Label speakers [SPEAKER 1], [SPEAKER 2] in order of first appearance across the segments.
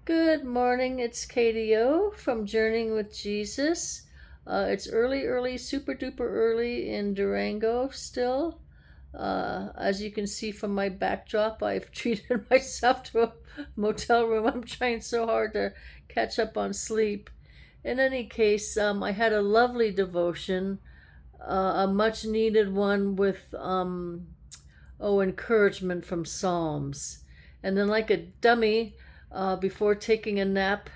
[SPEAKER 1] Good morning, it's Katie O from Journeying with Jesus. It's early, super duper early in Durango still. As you can see from my backdrop, I've treated myself to a motel room. I'm trying so hard to catch up on sleep. In any case, I had a lovely devotion, a much needed one with encouragement from Psalms. And then, like a dummy, before taking a nap,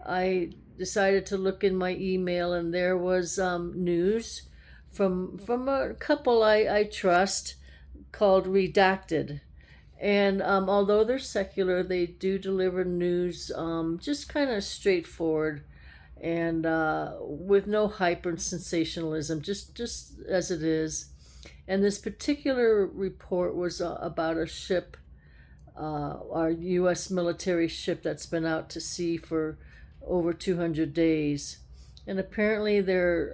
[SPEAKER 1] I decided to look in my email, and there was news from a couple I trust called Redacted. And although they're secular, they do deliver news just kind of straightforward and with no hyper sensationalism, just as it is. And this particular report was about a ship, our U.S. military ship that's been out to sea for over 200 days. And apparently their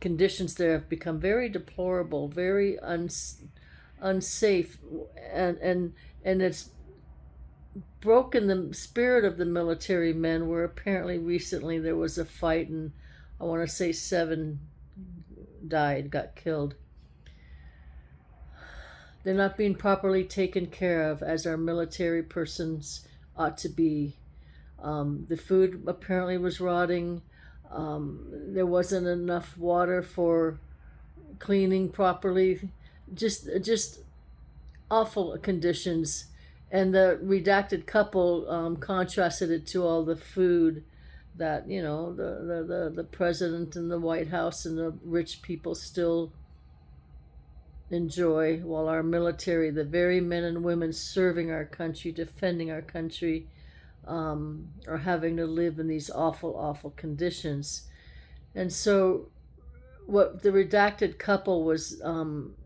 [SPEAKER 1] conditions there have become very deplorable, very unsafe, and it's broken the spirit of the military men, where apparently recently there was a fight and I want to say 7 got killed. They're not being properly taken care of as our military persons ought to be. The food apparently was rotting. There wasn't enough water for cleaning properly. Just awful conditions. And the redacted couple contrasted it to all the food that the president and the White House and the rich people still enjoy, while our military, the very men and women serving our country, defending our country, are having to live in these awful conditions. And so what the redacted couple was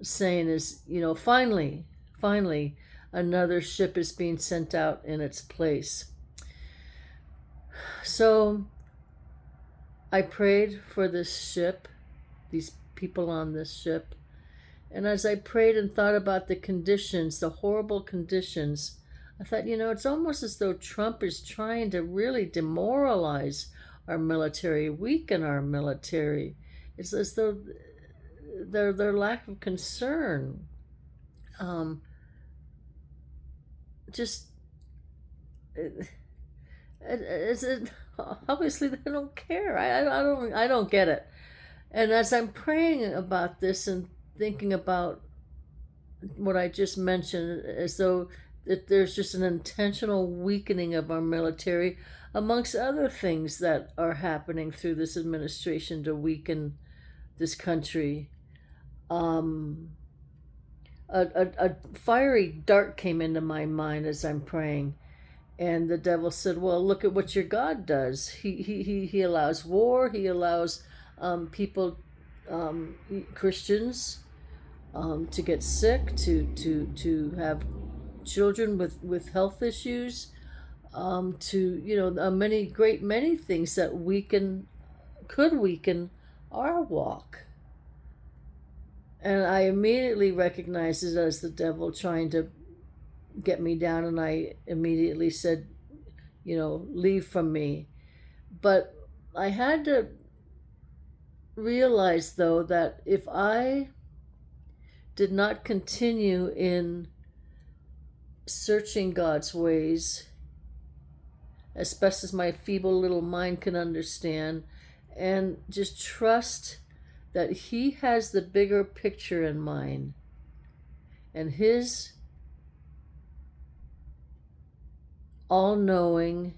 [SPEAKER 1] saying is, finally another ship is being sent out in its place. So I prayed for this ship, these people on this ship. And as I prayed and thought about the conditions, the horrible conditions, I thought, it's almost as though Trump is trying to really demoralize our military, weaken our military. It's as though their lack of concern, just is it obviously they don't care. I don't get it. And as I'm praying about this and thinking about what I just mentioned, as though that there's just an intentional weakening of our military, amongst other things that are happening through this administration to weaken this country. A fiery dart came into my mind as I'm praying, and the devil said, "Well, look at what your God does. He allows war. He allows people, Christians, to get sick, to have children with health issues, to many things that could weaken our walk." And I immediately recognized it as the devil trying to get me down, and I immediately said, leave from me. But I had to realize, though, that if I did not continue in searching God's ways as best as my feeble little mind can understand, and just trust that He has the bigger picture in mind, and His all-knowing,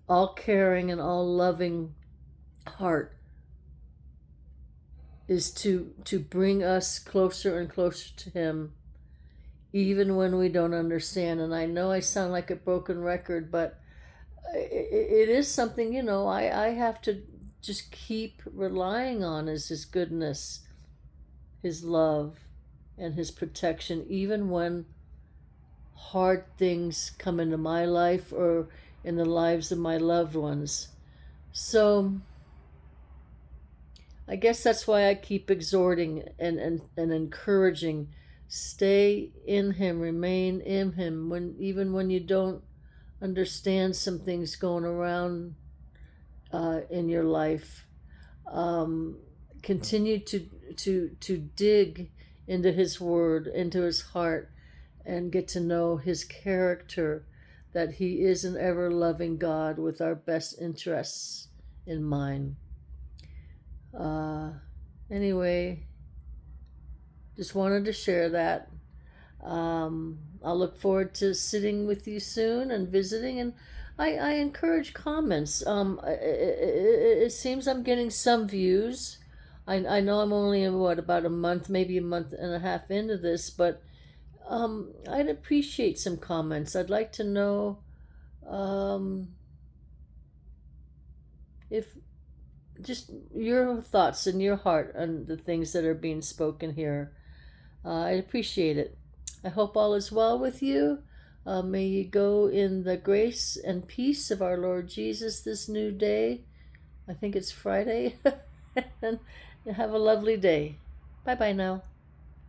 [SPEAKER 1] all-caring, and all-loving heart is to bring us closer and closer to Him, even when we don't understand. And I know I sound like a broken record, but it is something, I have to just keep relying on, is His goodness, His love, and His protection, even when hard things come into my life or in the lives of my loved ones. So I guess that's why I keep exhorting and encouraging, stay in Him, remain in Him, even when you don't understand some things going around in your life. Continue to dig into His Word, into His heart, and get to know His character, that He is an ever-loving God with our best interests in mind. Anyway, just wanted to share that. I'll look forward to sitting with you soon and visiting, and I encourage comments. It seems I'm getting some views. I know I'm only about a month, maybe a month and a half into this, but I'd appreciate some comments. I'd like to know if just your thoughts and your heart on the things that are being spoken here. I appreciate it. I hope all is well with you. May you go in the grace and peace of our Lord Jesus this new day. I think it's Friday. And have a lovely day. Bye-bye now.